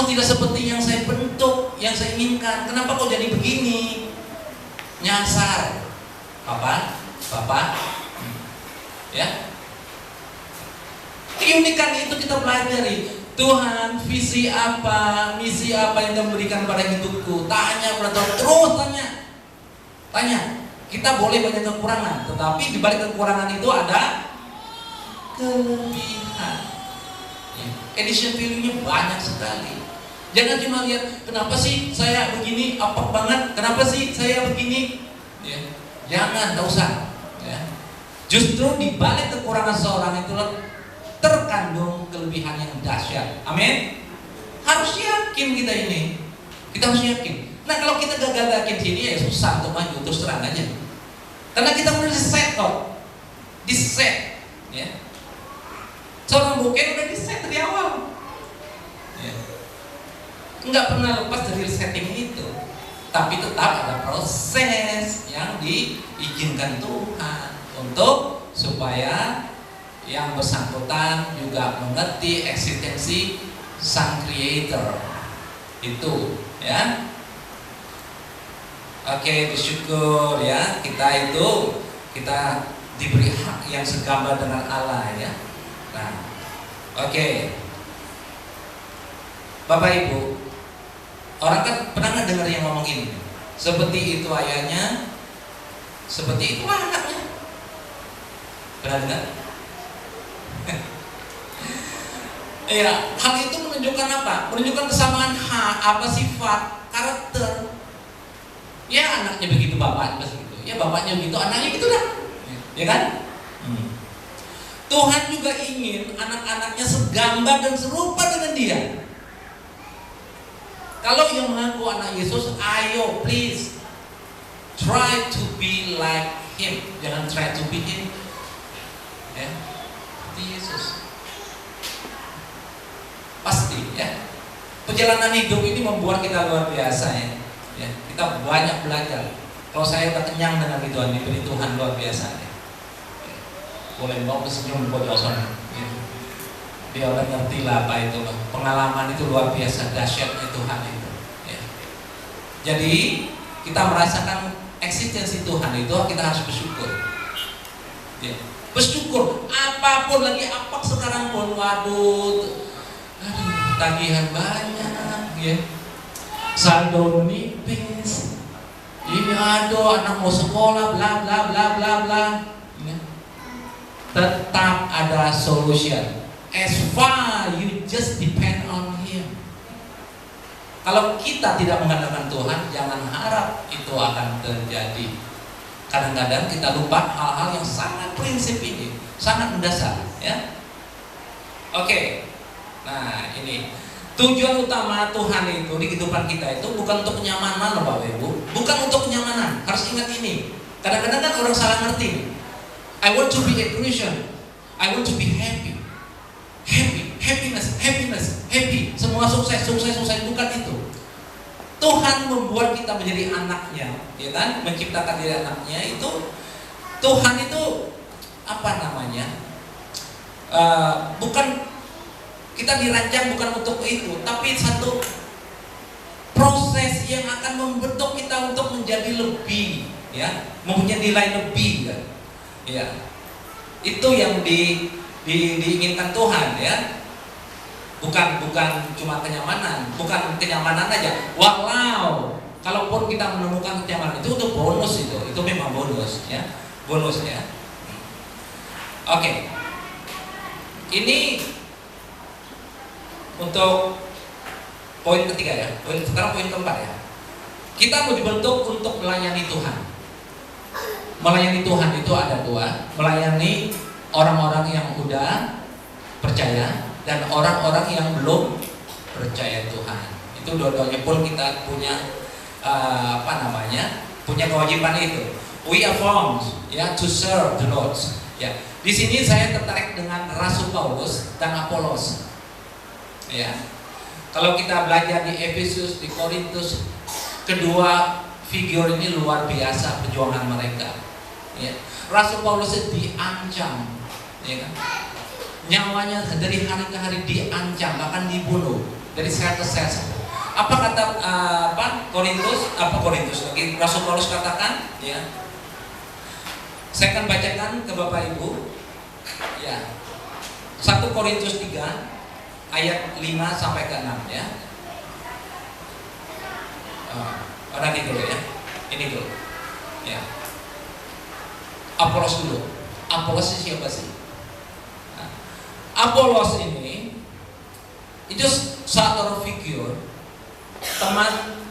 Kok tidak seperti yang saya bentuk, yang saya inginkan? Kenapa kok jadi begini? Nyasar. Bapak, ya. Keunikan itu kita pelajari. Tuhan, visi apa, misi apa yang Kau berikan pada hidupku? Tanya pada Tuhan, terus tanya. Kita boleh banyak kekurangan, tetapi di balik kekurangan itu ada kelebihan. Addition value-nya banyak sekali. Jangan cuma lihat, kenapa sih saya begini, apa banget, kenapa sih saya begini, ya. Jangan, tak usah, ya. Justru di balik kekurangan seorang itu terkandung kelebihan yang dahsyat. Amin. Harus yakin kita ini. Kita harus yakin. Nah, kalau kita gagal yakin sini, ya susah untuk maju, terus terang aja. Karena kita udah di-set kok. Di-set, ya. Seorang bukan udah di-set dari awal, ya. Enggak pernah lepas dari setting itu. Tapi tetap ada proses yang diizinkan Tuhan untuk supaya yang bersangkutan juga mengerti eksistensi Sang Creator itu, ya. Oke, bersyukur ya kita diberi hak yang segambar dengan Allah, ya. Nah, oke. Bapak Ibu, orang kan pernah nggak dengar yang ngomong ini? Seperti itu ayahnya, seperti itu anaknya. Pernah dengar? Ya, hal itu menunjukkan apa? Menunjukkan kesamaan hak, apa sifat, karakter. Ya, anaknya begitu, bapaknya begitu. Ya, bapaknya begitu, anaknya gitu dah. Ya kan? Tuhan juga ingin anak-anaknya segambar dan serupa dengan Dia. Kalau yang mengaku anak Yesus, ayo please try to be like Him. Jangan try to be Him, ya. Seperti Yesus. Pasti, ya. Perjalanan hidup ini membuat kita luar biasa, ya. Ya, kita banyak belajar. Kalau saya udah kenyang dengan Tuhan, diberi Tuhan luar biasa, ya. Boleh bawa senyum buat Joson, ya. Dia udah ngerti lah apa itu, pengalaman itu luar biasa dahsyatnya Tuhan itu, ya. Jadi kita merasakan eksistensi Tuhan itu, kita harus bersyukur, ya. Bersyukur apapun lagi, apa sekarang pun, waduh, tagihan banyak, ya. Saldo nipis, ini ada anak mau sekolah, bla bla bla bla bla, ya. Tetap ada solution as far you just depend on Him. Kalau kita tidak mengandalkan Tuhan, jangan harap itu akan terjadi. Kadang-kadang kita lupa hal-hal yang sangat prinsip ini, sangat mendasar, ya. Oke. Nah, ini tujuan utama Tuhan itu di kehidupan kita itu bukan untuk kenyamanan loh Bapak Ibu, bukan untuk kenyamanan. Harus ingat ini. Kadang-kadang kan orang salah ngerti. I want to be a Christian. I want to be happy. Happiness. Semua sukses. Bukan itu. Tuhan membuat kita menjadi anaknya, ya kan? Menciptakan diri anaknya itu. Tuhan itu apa namanya? Bukan kita dirancang bukan untuk itu, tapi satu proses yang akan membentuk kita untuk menjadi lebih, ya, mempunyai nilai lebih, kan? Ya, itu yang diinginkan Tuhan, ya. Bukan cuma kenyamanan, bukan kenyamanan aja. Walau kalaupun kita menemukan kenyamanan itu bonus, itu memang bonus, ya, bonus, ya. Oke, ini untuk poin ketiga, ya. Sekarang poin keempat, ya. Kita mau dibentuk untuk melayani Tuhan. Melayani Tuhan itu ada dua, melayani orang-orang yang udah percaya dan orang-orang yang belum percaya Tuhan. Itu dua-duanya pun kita punya punya kewajiban itu. We are formed, ya, to serve the Lord. Ya. Di sini saya tertarik dengan Rasul Paulus dan Apolos. Ya. Kalau kita belajar di Efesus, di Korintus, kedua figur ini luar biasa perjuangan mereka. Ya. Rasul Paulus diancam, ya kan? Nyawanya dari hari ke hari diancam, bahkan dibunuh. Dari sel ke sel. Apa kata Korintus lagi Rasul Paulus katakan, ya. Saya akan bacakan ke Bapak Ibu, ya. 1 Korintus 3 ayat 5 sampai ke 6, ya. Nanti dulu, ya. Ini dulu, ya. Apolos dulu. Apolos siapa sih? Nah, Apolos ini itu satu figur teman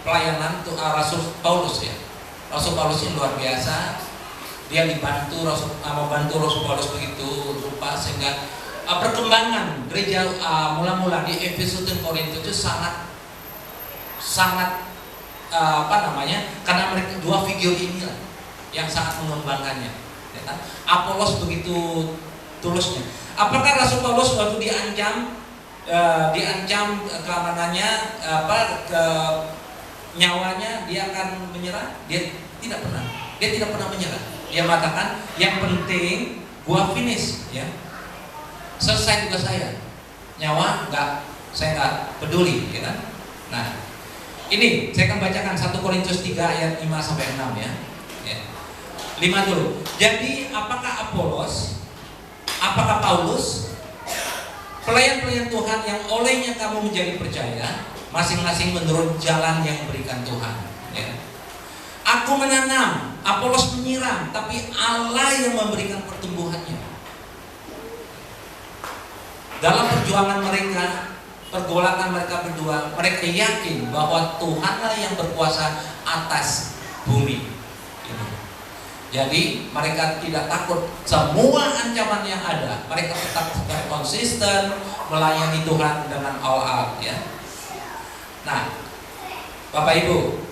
pelayanan Rasul Paulus, ya. Rasul Paulus ini luar biasa. Dia membantu Rasul Paulus begitu rupa sehingga perkembangan gereja mula-mula di Efesus dan Korintus itu sangat karena mereka dua figur inilah yang sangat mengembangkannya, ya kan? Apolos begitu tulusnya. Apakah Rasul Paulus waktu diancam keamanannya ke nyawanya dia akan menyerah? Dia tidak pernah menyerah. Dia mengatakan yang penting gua finish, ya. Selesai tugas saya. Nyawa saya nggak peduli, ya kan? Nah, ini saya akan bacakan 1 Korintus 3 ayat 5 sampai 6, ya. 5 dulu. Jadi apakah Paulus, pelayan-pelayan Tuhan yang olehnya kamu menjadi percaya, masing-masing menurut jalan yang diberikan Tuhan, ya. Aku menanam, Apolos menyiram, tapi Allah yang memberikan pertumbuhannya. Dalam perjuangan mereka, pergolakan mereka berdua, mereka yakin bahwa Tuhanlah yang berkuasa atas bumi. Jadi mereka tidak takut semua ancaman yang ada. Mereka tetap konsisten melayani Tuhan dengan all out, ya. Nah, Bapak Ibu,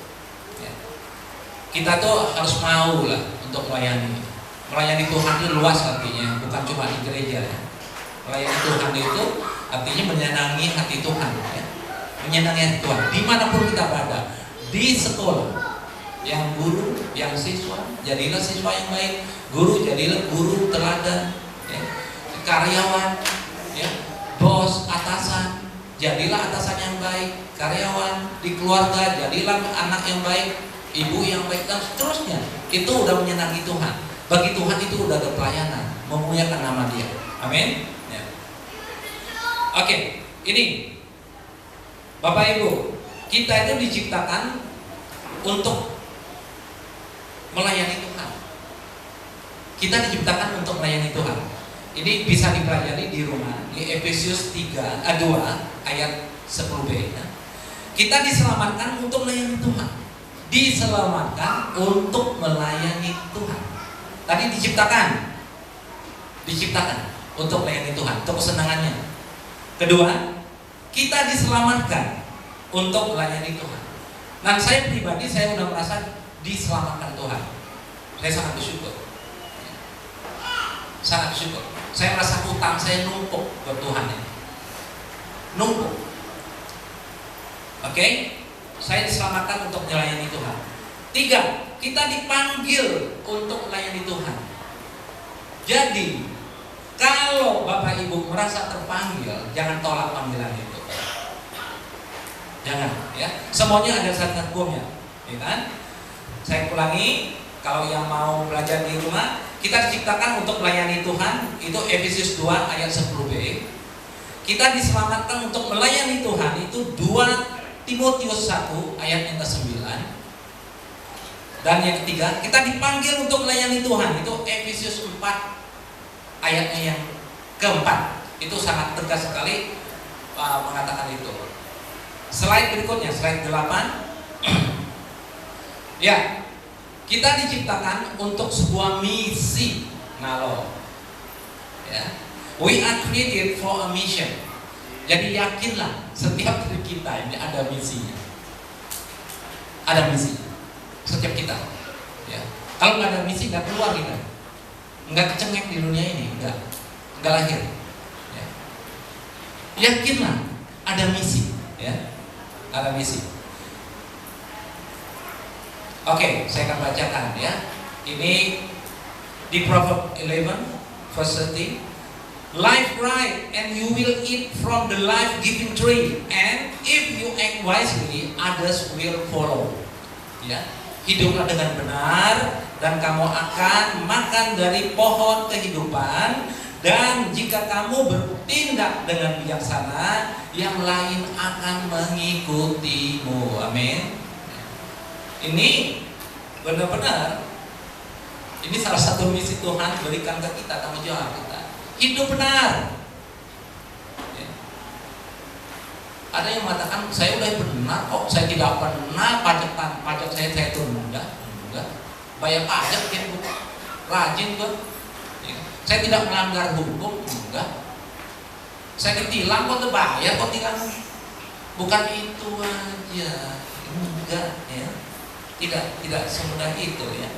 ya, kita tuh harus mau lah untuk melayani. Melayani Tuhan itu luas artinya, bukan cuma di gereja, ya. Melayani Tuhan itu artinya menyenangi hati Tuhan, ya. Menyenangi hati Tuhan dimanapun kita berada, di sekolah. Yang guru, yang siswa, jadilah siswa yang baik. Guru, jadilah guru teladan, ya. Karyawan, ya. Bos, atasan, jadilah atasan yang baik. Karyawan, di keluarga, jadilah anak yang baik, ibu yang baik, dan seterusnya. Itu udah menyenangi Tuhan. Bagi Tuhan itu udah ada pelayanan, memuliakan nama Dia. Amin. Ya. Oke, ini Bapak Ibu, kita itu diciptakan untuk melayani Tuhan. Kita diciptakan untuk melayani Tuhan. Ini bisa dipelajari di rumah di Efesus 2 ayat 10b, ya. Kita diselamatkan untuk melayani Tuhan. Diselamatkan untuk melayani Tuhan. Tadi diciptakan untuk melayani Tuhan, untuk kesenangannya. Kedua, kita diselamatkan untuk melayani Tuhan. Nah, saya pribadi saya sudah merasa diselamatkan Tuhan. Saya sangat bersyukur. Sangat bersyukur. Saya merasa hutang saya numpuk ke Tuhan, ya. Numpuk. Oke? Saya diselamatkan untuk melayani Tuhan. 3, kita dipanggil untuk melayani Tuhan. Jadi, kalau Bapak Ibu merasa terpanggil, jangan tolak panggilan itu. Jangan, ya. Semuanya ada syarat hukumnya, ya kan? Saya ulangi, kalau yang mau belajar di rumah, kita diciptakan untuk melayani Tuhan, itu Efesus 2 ayat 10b. Kita diselamatkan untuk melayani Tuhan, itu 2 Timotius 1 ayat yang ke-9. Dan yang ketiga, kita dipanggil untuk melayani Tuhan, itu Efesus 4 ayatnya yang keempat. Itu sangat tegas sekali mengatakan itu. Slide berikutnya, slide 8. Ya, kita diciptakan untuk sebuah misi. Ya. We are created for a mission. Jadi yakinlah setiap dari kita ini ada misinya. Ada misi setiap kita. Ya. Kalau nggak ada misi nggak keluar kita, nggak kecengek di dunia ini, nggak lahir. Ya. Yakinlah ada misi, ya, ada misi. Oke, saya akan bacakan, ya. Ini di Proverbs 11 verse 30. life right, and you will eat from the life-giving tree. And if you act wisely, others will follow. Ya, hiduplah dengan benar, dan kamu akan makan dari pohon kehidupan. Dan jika kamu bertindak dengan bijaksana, yang lain akan mengikutimu. Amin. Ini benar-benar, ini salah satu misi Tuhan berikan ke kita, tanggung jawab kita. Hidup benar. Ada yang mengatakan, saya udah benar kok, saya tidak pernah pajak saya tunda. Enggak. Bayar pajak ya, rajin gue. Saya tidak melanggar hukum, enggak. Saya ditilang kok terbayar kok tilang. Bukan itu aja, enggak ya. Tidak semudah itu ya.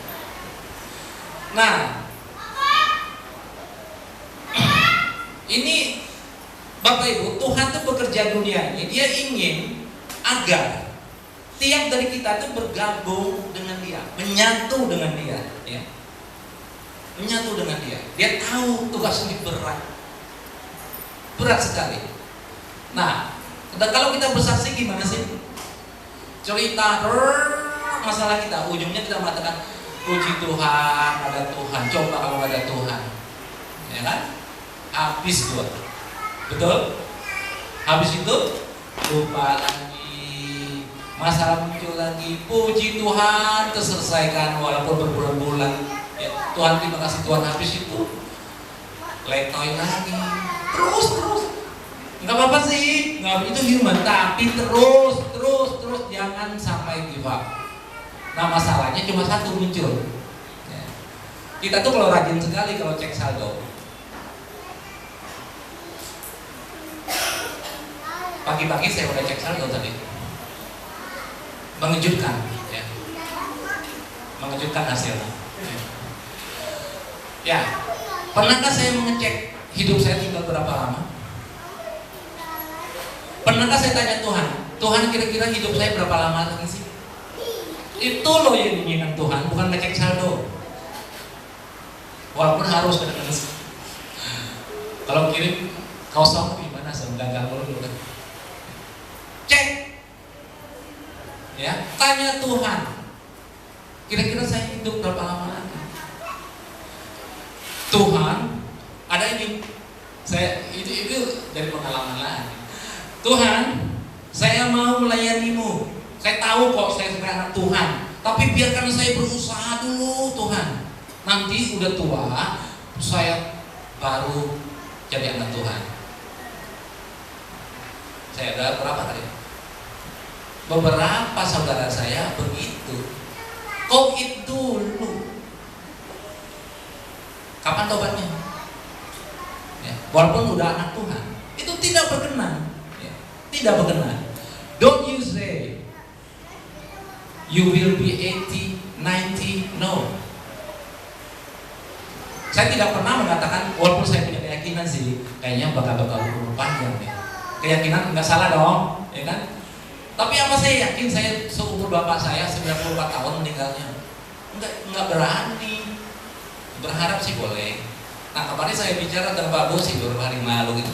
Nah, ini Bapak Ibu, Tuhan tuh bekerja dunia ini, Dia ingin agar tiap dari kita tuh bergabung dengan Dia, menyatu dengan Dia, ya. Menyatu dengan Dia. Dia tahu tugas ini berat sekali. Nah, kalau kita bersaksi gimana sih? Cerita masalah kita, ujungnya kita mengatakan puji Tuhan, ada Tuhan. Coba kalau ada Tuhan, ya kan? Habis gua. Betul? Habis itu lupa lagi, masalah muncul lagi, puji Tuhan terselesaikan walaupun berbulan-bulan. Ya, Tuhan terima kasih Tuhan, habis itu letoy lagi, terus nggak apa-apa sih, nggak, itu human, tapi terus jangan sampai give up. Nah, masalahnya cuma satu muncul ya. Kita tuh kalau rajin sekali kalau cek saldo. Pagi-pagi saya udah cek saldo tadi, mengejutkan ya. Mengejutkan hasilnya ya. Pernahkah saya mengecek hidup saya tinggal berapa lama? Pernahkah saya tanya Tuhan kira-kira hidup saya berapa lama lagi sih? Itu loh yang diinginkan Tuhan, bukan ngecek saldo. Walaupun harus kadang-kadang. Kalau kirim kosong gimana? Gagal dulu. Cek, ya, tanya Tuhan. Kira-kira saya hidup berapa lama lagi? Tuhan, ada ini, saya itu dari pengalaman lagi. Tuhan, saya mau melayanimu. Saya tahu kok saya sebagai anak Tuhan, tapi biarkan saya berusaha dulu Tuhan. Nanti udah tua, saya baru jadi anak Tuhan. Saya ada berapa kali? Beberapa saudara saya begitu. Covid dulu. Kapan tobatnya? Ya, walaupun udah anak Tuhan, itu tidak berkenan. Ya, tidak berkenan. Don't you say you will be 80, 90, no. Saya tidak pernah mengatakan, walaupun saya punya keyakinan sih, kayaknya bakal umur panjang ya. Keyakinan nggak salah dong, ya kan? Tapi apa saya yakin saya seumur bapak saya 94 tahun meninggalnya? Nggak berani. Berharap sih boleh. Nah, kemarin saya bicara dengan Pak Bos sih beberapa hari lalu gitu.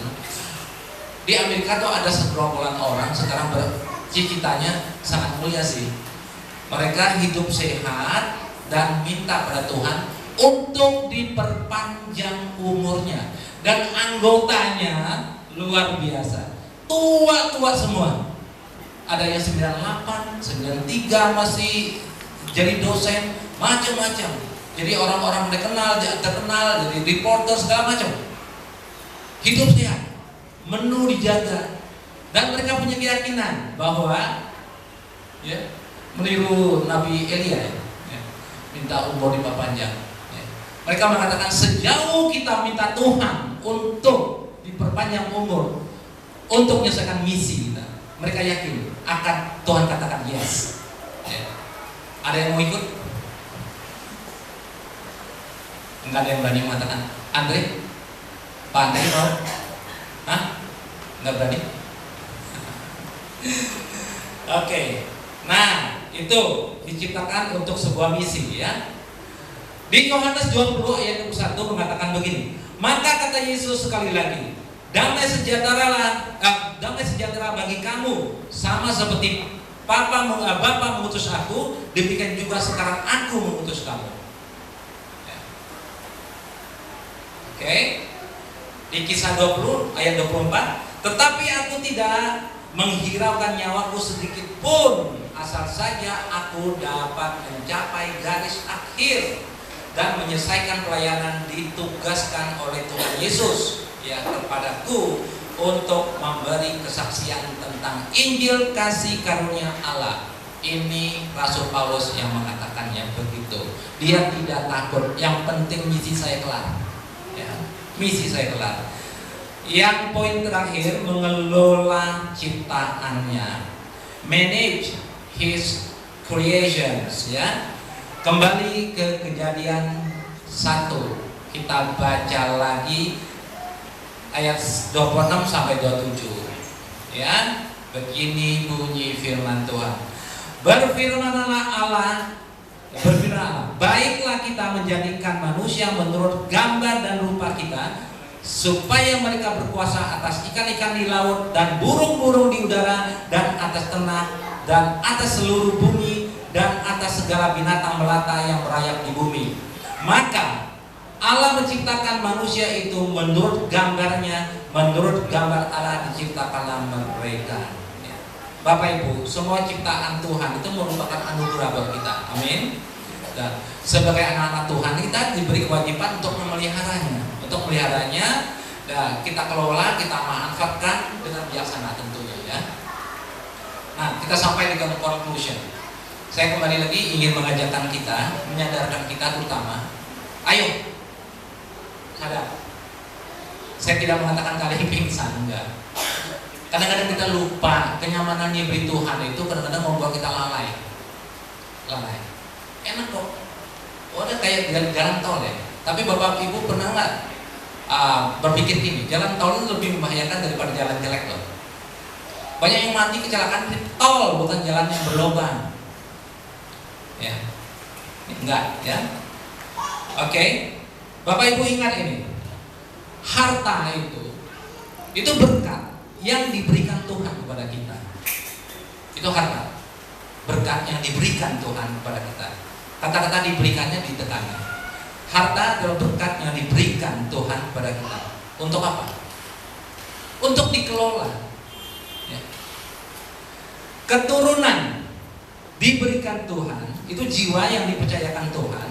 Di Amerika tuh ada segerombolan orang sekarang cita-citanya sangat mulia sih. Mereka hidup sehat dan minta pada Tuhan untuk diperpanjang umurnya. Dan anggotanya luar biasa, tua-tua semua. Ada yang 98, 93 masih jadi dosen, macam-macam. Jadi orang-orang terkenal, jadi reporter segala macam. Hidup sehat, menu dijaga, dan mereka punya keyakinan bahwa ya, meniru Nabi Elia ya, minta umur diperpanjang. Ya. Mereka mengatakan sejauh kita minta Tuhan untuk diperpanjang umur, untuk menyelesaikan misi kita, mereka yakin akan Tuhan katakan yes. Ya. Ada yang mau ikut? Enggak ada yang berani mengatakan, Andre, Pak Andre mau? Hah? Enggak berani? Oke. Nah, itu diciptakan untuk sebuah misi ya. Di Yohanes 20 ayat 21 mengatakan begini, Maka kata Yesus sekali lagi, damai sejahtera bagi kamu, sama seperti Bapa mengutus aku, demikian juga sekarang aku mengutus kamu. Oke. Di Kisah 20 ayat 24, tetapi aku tidak menghiraukan nyawaku sedikit pun, asal saja aku dapat mencapai garis akhir dan menyelesaikan pelayanan ditugaskan oleh Tuhan Yesus ya kepadaku untuk memberi kesaksian tentang Injil kasih karunia Allah. Ini Rasul Paulus yang mengatakannya begitu. Dia tidak takut. Yang penting misi saya kelar. Ya, misi saya kelar. Yang poin terakhir, mengelola ciptaannya, manage his creations ya. Kembali ke Kejadian 1, kita baca lagi ayat 26 sampai 27 ya. Begini bunyi firman Tuhan. Berfirmanlah Allah, baiklah kita menjadikan manusia menurut gambar dan rupa kita, supaya mereka berkuasa atas ikan-ikan di laut dan burung-burung di udara dan atas ternak dan atas seluruh bumi dan atas segala binatang melata yang merayap di bumi. Maka Allah menciptakan manusia itu menurut gambarnya, menurut gambar Allah diciptakanlah mereka. Ya. Bapak Ibu, semua ciptaan Tuhan itu merupakan anugerah buat kita. Amin. Dan sebagai anak-anak Tuhan kita diberi kewajiban untuk memeliharanya. Untuk meliharanya, dan kita kelola, kita manfaatkan dengan bijaksana tentunya ya. Nah, kita sampai di conclusion. Saya kembali lagi ingin mengajarkan kita, menyadarkan kita terutama, ayo sadar. Saya tidak mengatakan kalian pingsan, enggak. Kadang-kadang kita lupa kenyamanan yang diberi Tuhan itu kadang-kadang membuat kita lalai. Enak kok. Udah kayak jalan tol ya. Tapi Bapak Ibu pernah nggak berpikir gini, jalan tol itu lebih membahayakan daripada jalan jelek loh. Banyak yang mati kecelakaan di tol, bukan jalan yang berlobang. Ya, enggak ya. Oke, Bapak Ibu ingat ini, harta itu berkat yang diberikan Tuhan kepada kita. Itu harta, berkat yang diberikan Tuhan kepada kita. Kata-kata diberikannya ditekankan. Harta adalah berkat yang diberikan Tuhan kepada kita. Untuk apa? Untuk dikelola. Ya. Keturunan diberikan Tuhan, itu jiwa yang dipercayakan Tuhan,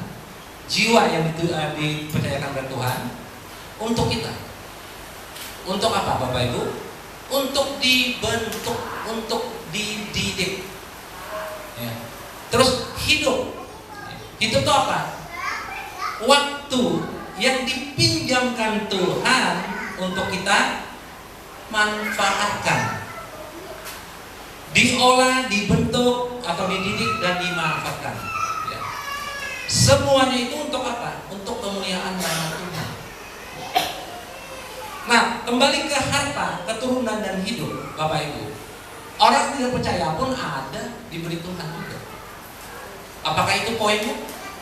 jiwa yang dipercayakan kepada Tuhan untuk kita. Untuk apa Bapak Ibu? Untuk dibentuk, untuk dididik. Ya. Terus hidup. Hidup itu apa? Waktu yang dipinjamkan Tuhan untuk kita manfaatkan, diolah, dibentuk atau dididik dan dimanfaatkan. Ya. Semuanya itu untuk apa? Untuk kemuliaan nama Tuhan. Nah, kembali ke harta, keturunan dan hidup, Bapak Ibu. Orang tidak percaya pun ada diberi Tuhan juga. Apakah itu poinnya?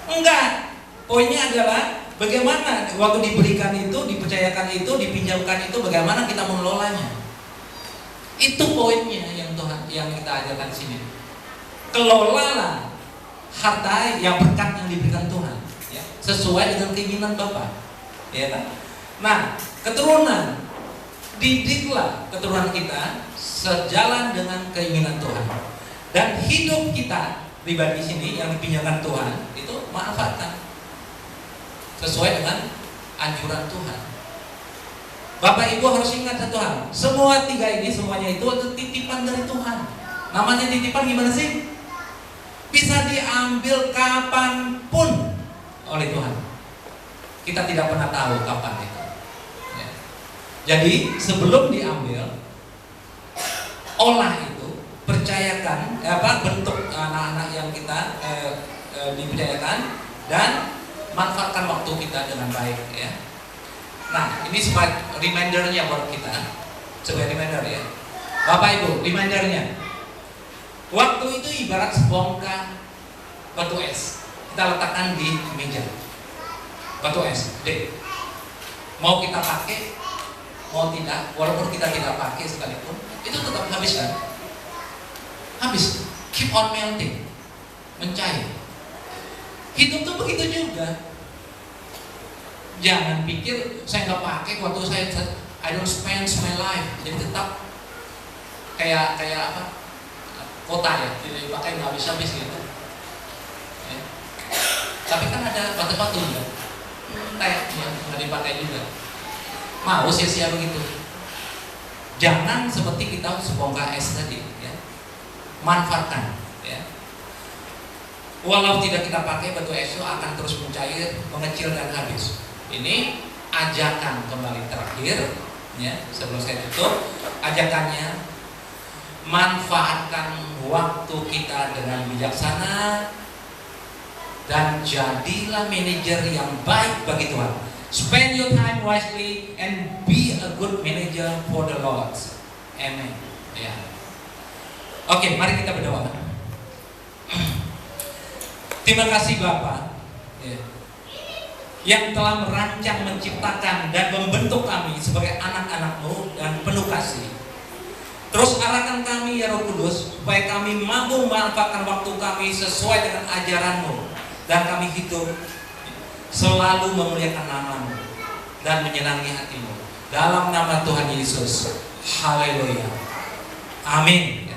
Enggak. Poinnya adalah bagaimana waktu diberikan itu, dipercayakan itu, dipinjamkan itu, bagaimana kita mengelolanya. Itu poinnya yang Tuhan yang kita ajarkan di sini. Kelolalah harta yang berkat yang diberikan Tuhan, ya, sesuai dengan keinginan Bapa. Ya kan? Nah, keturunan, didiklah keturunan kita sejalan dengan keinginan Tuhan. Dan hidup kita pribadi sini yang dipinjamkan Tuhan itu manfaatkan sesuai dengan anjuran Tuhan. Bapak Ibu harus ingat satu hal, semua tiga ini semuanya itu titipan dari Tuhan. Namanya titipan gimana sih? Bisa diambil kapanpun oleh Tuhan. Kita tidak pernah tahu kapan itu. Ya. Jadi sebelum diambil, olah itu, percayakan bentuk anak-anak yang kita dipercayakan dan manfaatkan waktu kita dengan baik ya. Nah, ini sebagai remindernya buat kita, sebagai reminder ya. Bapak Ibu, remindernya. Waktu itu ibarat sebongkah batu es. Kita letakkan di meja. Batu es, gede. Mau kita pakai, mau tidak, walaupun kita tidak pakai sekalipun, itu tetap habis kan? Habis, keep on melting, mencair. Hidup tuh begitu juga. Jangan pikir saya nggak pakai waktu saya, I don't spend my life, jadi tetap kayak apa? Kota ya, tidak dipakai nggak habis-habis gitu. Ya. Tapi kan ada batu-batu juga, teh ya, nggak dipakai juga. Mau sia-sia begitu. Jangan seperti kita sebongkah es tadi, ya. Manfaatkan, ya. Walau tidak kita pakai, batu es itu akan terus mencair, mengecil dan habis. Ini ajakan kembali terakhir, ya, sebelum saya tutup. Ajakannya, manfaatkan waktu kita dengan bijaksana dan jadilah manajer yang baik bagi Tuhan. Spend your time wisely and be a good manager for the Lord. Amen. Ya. Oke, mari kita berdoa. Terima kasih Bapa, ya, yang telah merancang, menciptakan dan membentuk kami sebagai anak-anak-Mu dan penuh kasih. Terus arahkan kami ya Roh Kudus, supaya kami mampu memanfaatkan waktu kami sesuai dengan ajaran-Mu, dan kami hidup selalu memuliakan nama-Mu dan menyenangi hati-Mu. Dalam nama Tuhan Yesus. Haleluya. Amin.